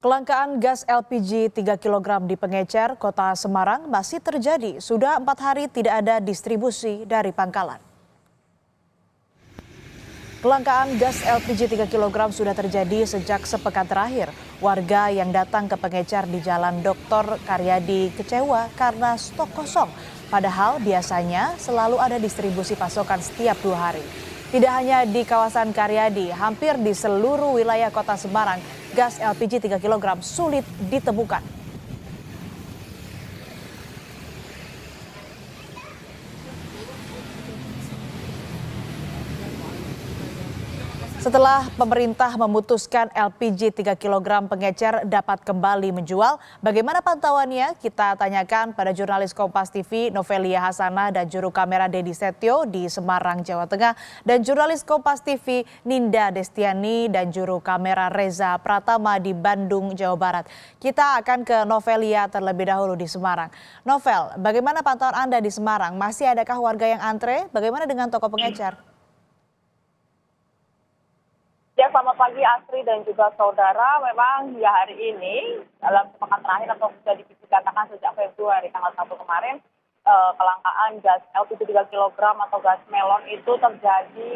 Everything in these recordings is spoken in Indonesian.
Kelangkaan gas LPG 3 kg di Pengecer, Kota Semarang masih terjadi. Sudah 4 hari tidak ada distribusi dari pangkalan. Kelangkaan gas LPG 3 kg sudah terjadi sejak sepekan terakhir. Warga yang datang ke Pengecer di Jalan Dr. Karyadi kecewa karena stok kosong. Padahal biasanya selalu ada distribusi pasokan setiap 2 hari. Tidak hanya di kawasan Karyadi, hampir di seluruh wilayah Kota Semarang, gas LPG 3 kg sulit ditemukan. Setelah pemerintah memutuskan LPG 3 kg Pengecer dapat kembali menjual, bagaimana pantauannya? Kita tanyakan pada jurnalis Kompas TV Novelia Hasanah dan juru kamera Dedi Setio di Semarang, Jawa Tengah, dan jurnalis Kompas TV Ninda Destiani dan juru kamera Reza Pratama di Bandung, Jawa Barat. Kita akan ke Novelia terlebih dahulu di Semarang. Novel, bagaimana pantauan Anda di Semarang? Masih adakah warga yang antre? Bagaimana dengan toko Pengecer? Ya, selamat pagi Astri dan juga saudara. Memang hingga hari ini dalam sepekan terakhir atau bisa dikatakan sejak Februari tanggal 1 kemarin, kelangkaan gas LPG 3 kg atau gas melon itu terjadi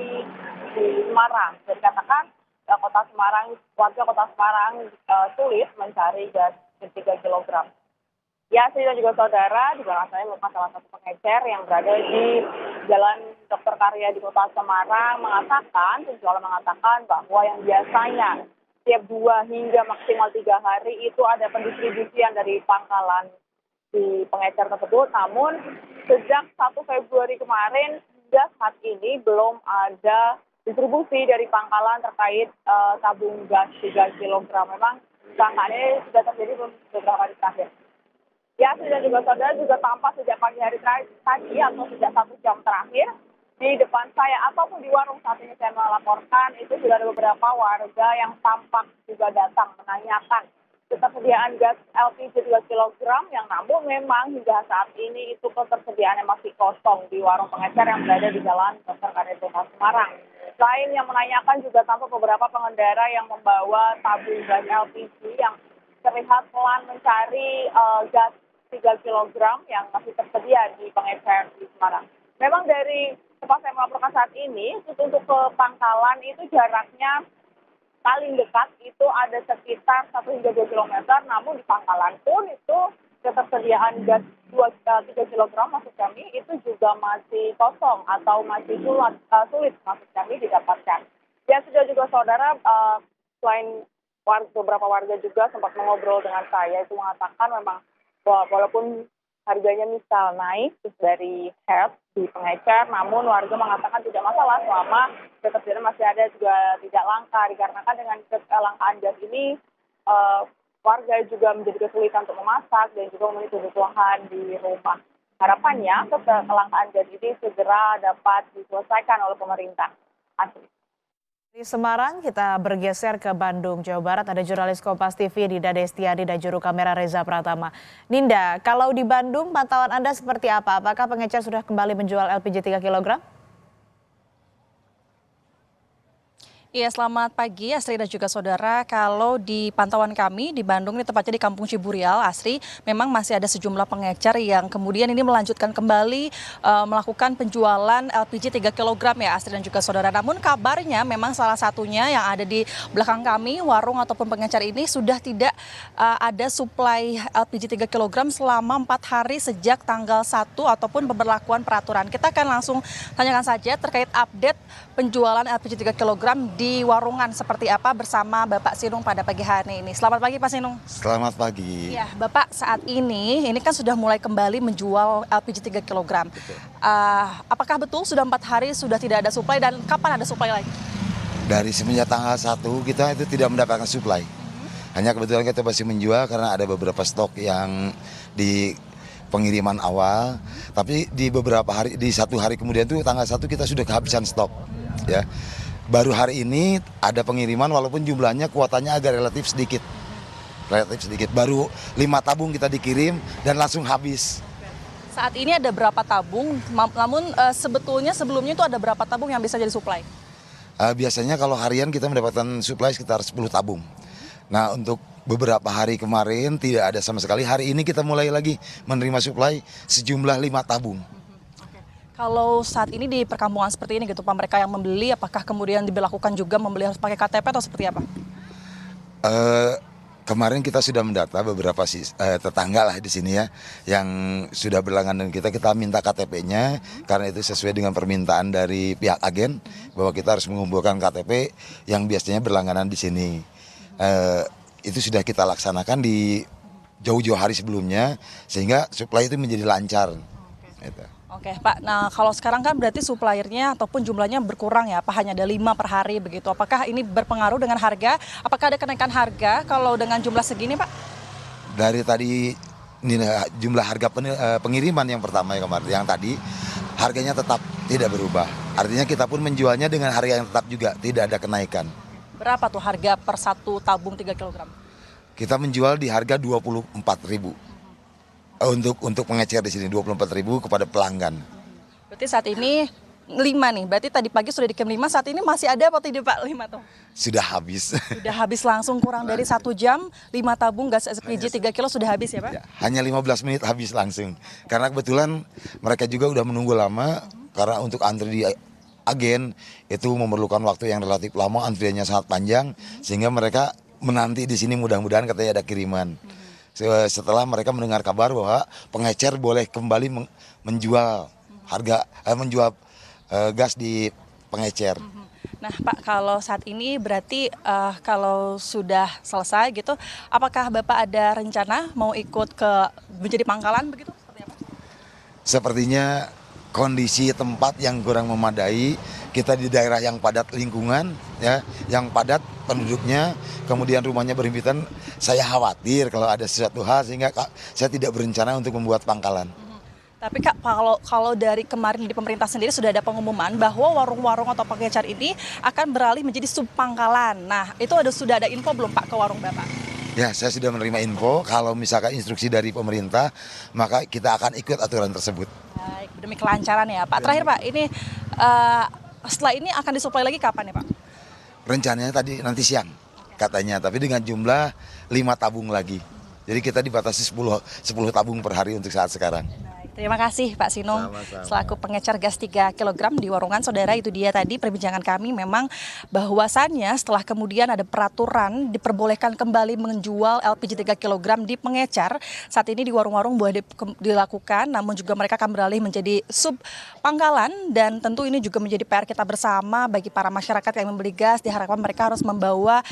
di Semarang. Jadi katakan Kota Semarang, warga Kota Semarang sulit mencari gas 3 kg. Ya, Astri dan juga saudara, di belakang saya merupakan salah satu pengecer yang berada di Jalan Dr. Karya di Kota Semarang penjual mengatakan bahwa yang biasanya setiap 2 hingga maksimal 3 hari itu ada pendistribusian dari pangkalan di pengecer tersebut. Namun sejak 1 Februari kemarin hingga saat ini belum ada distribusi dari pangkalan terkait tabung gas 3 kg. Memang kelangkaan ini sudah terjadi beberapa hari terakhir. Ya, dan juga saudara juga tampak sejak pagi hari tadi atau sejak 1 jam terakhir di depan saya ataupun di warung saat ini saya melaporkan itu sudah ada beberapa warga yang tampak juga datang menanyakan ketersediaan gas LPG 3 kg yang namun memang hingga saat ini itu ketersediaannya masih kosong di warung Pengecer yang berada di Jalan Dr. Karya Kota Semarang. Selain yang menanyakan juga tampak beberapa pengendara yang membawa tabung gas LPG yang terlihat pelan mencari gas 3 kg yang masih tersedia di Pengecer di Semarang. Memang dari tempat saya melaporkan saat ini, untuk ke pangkalan itu jaraknya paling dekat itu ada sekitar 1 hingga 2 km, namun di pangkalan pun itu ketersediaan gas 3 kg maksud kami itu juga masih kosong atau masih sulit maksud kami didapatkan. Ya, sudah juga saudara, selain beberapa warga juga sempat mengobrol dengan saya itu mengatakan memang walaupun harganya misal naik dari head di Pengecer, namun warga mengatakan tidak masalah selama ketersediaan masih ada juga tidak langka. Dikarenakan dengan kelangkaan gas ini, warga juga menjadi kesulitan untuk memasak dan juga memenuhi kebutuhan di rumah. Harapannya kelangkaan gas ini segera dapat diselesaikan oleh pemerintah. Asli. Di Semarang, kita bergeser ke Bandung, Jawa Barat. Ada jurnalis Kompas TV Ninda Destiani dan juru kamera Reza Pratama. Ninda, kalau di Bandung pantauan Anda seperti apa? Apakah Pengecer sudah kembali menjual LPG 3 kg? Iya, selamat pagi Asri dan juga saudara. Kalau di pantauan kami di Bandung, ini tepatnya di Kampung Ciburial, Asri, memang masih ada sejumlah pengecer yang kemudian ini melanjutkan kembali melakukan penjualan LPG 3 kg ya Asri dan juga saudara. Namun kabarnya memang salah satunya yang ada di belakang kami, warung ataupun pengecer ini sudah tidak ada suplai LPG 3 kg selama 4 hari sejak tanggal 1 ataupun pemberlakuan peraturan. Kita akan langsung tanyakan saja terkait update penjualan LPG 3 kg di warungan seperti apa bersama Bapak Sinung pada pagi hari ini. Selamat pagi Pak Sinung. Selamat pagi. Ya, Bapak saat ini kan sudah mulai kembali menjual LPG 3 kg. Apakah betul sudah 4 hari sudah tidak ada suplai dan kapan ada suplai lagi? Dari semenjak tanggal 1 kita itu tidak mendapatkan suplai. Hanya kebetulan kita masih menjual karena ada beberapa stok yang di pengiriman awal. Tapi di beberapa hari, di 1 hari kemudian itu tanggal 1 kita sudah kehabisan stok. Ya. Baru hari ini ada pengiriman walaupun jumlahnya kuotanya agak relatif sedikit. Baru 5 tabung kita dikirim dan langsung habis. Saat ini ada berapa tabung? Namun sebetulnya sebelumnya itu ada berapa tabung yang bisa jadi suplai? Biasanya kalau harian kita mendapatkan suplai sekitar 10 tabung. Nah, untuk beberapa hari kemarin tidak ada sama sekali. Hari ini kita mulai lagi menerima suplai sejumlah 5 tabung. Kalau saat ini di perkampungan seperti ini gitu Pak, mereka yang membeli apakah kemudian diberlakukan juga membeli harus pakai KTP atau seperti apa? Kemarin kita sudah mendata beberapa tetangga lah di sini ya yang sudah berlangganan kita minta KTP-nya karena itu sesuai dengan permintaan dari pihak agen bahwa kita harus mengumpulkan KTP yang biasanya berlangganan di sini. Itu sudah kita laksanakan di jauh-jauh hari sebelumnya sehingga suplai itu menjadi lancar. Gitu. Oke Pak, nah kalau sekarang kan berarti suppliernya ataupun jumlahnya berkurang ya Pak, hanya ada 5 per hari begitu. Apakah ini berpengaruh dengan harga? Apakah ada kenaikan harga kalau dengan jumlah segini Pak? Dari tadi jumlah harga pengiriman yang pertama ya kemarin, yang tadi harganya tetap tidak berubah. Artinya kita pun menjualnya dengan harga yang tetap juga, tidak ada kenaikan. Berapa tuh harga per 1 tabung 3 kg? Kita menjual di harga 24.000. Untuk pengecer di sini 24.000 kepada pelanggan. Berarti saat ini 5 nih, berarti tadi pagi sudah dikirim 5, saat ini masih ada apa tidak Pak 5 tuh? Sudah habis. Sudah habis langsung kurang dari 1 jam, 5 tabung gas LPG 3 kilo sudah habis ya Pak? Ya, hanya 15 menit habis langsung. Karena kebetulan mereka juga udah menunggu lama, karena untuk antri di agen itu memerlukan waktu yang relatif lama, antriannya sangat panjang, sehingga mereka menanti di sini mudah-mudahan katanya ada kiriman. Setelah mereka mendengar kabar bahwa pengecer boleh kembali menjual gas di pengecer. Nah Pak, kalau saat ini berarti kalau sudah selesai gitu, apakah Bapak ada rencana mau ikut menjadi pangkalan begitu? Seperti apa? Sepertinya kondisi tempat yang kurang memadai, kita di daerah yang padat lingkungan, ya, yang padat penduduknya, kemudian rumahnya berhimpitan, saya khawatir kalau ada sesuatu hal sehingga saya tidak berencana untuk membuat pangkalan. Tapi Kak, kalau dari kemarin di pemerintah sendiri sudah ada pengumuman bahwa warung-warung atau pengecer ini akan beralih menjadi subpangkalan. Nah, itu sudah ada info belum Pak ke warung Bapak? Ya, saya sudah menerima info kalau misalkan instruksi dari pemerintah, maka kita akan ikut aturan tersebut. Baik, demi kelancaran ya Pak. Terakhir Pak, ini setelah ini akan disuplai lagi kapan ya Pak? Rencananya tadi nanti siang katanya, tapi dengan jumlah 5 tabung lagi. Jadi kita dibatasi 10 tabung per hari untuk saat sekarang. Terima kasih Pak Sinung, selaku pengecer gas 3 kg di Warungan. Saudara, itu dia tadi perbincangan kami, memang bahwasannya setelah kemudian ada peraturan diperbolehkan kembali menjual LPG 3 kg di pengecer, saat ini di warung-warung boleh dilakukan, namun juga mereka akan beralih menjadi sub pangkalan, dan tentu ini juga menjadi PR kita bersama bagi para masyarakat yang membeli gas. Diharapkan mereka harus membawa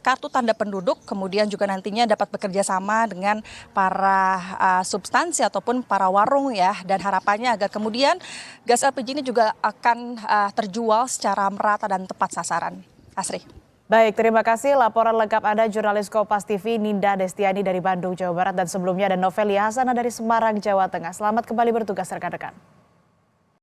kartu tanda penduduk, kemudian juga nantinya dapat bekerja sama dengan para substansi ataupun para warung ya, dan harapannya agar kemudian gas LPG ini juga akan terjual secara merata dan tepat sasaran. Asri. Baik, terima kasih laporan lengkap Anda jurnalis Kompas TV Ninda Destiani dari Bandung, Jawa Barat, dan sebelumnya ada Novelia Hasanah dari Semarang, Jawa Tengah. Selamat kembali bertugas rekan-rekan.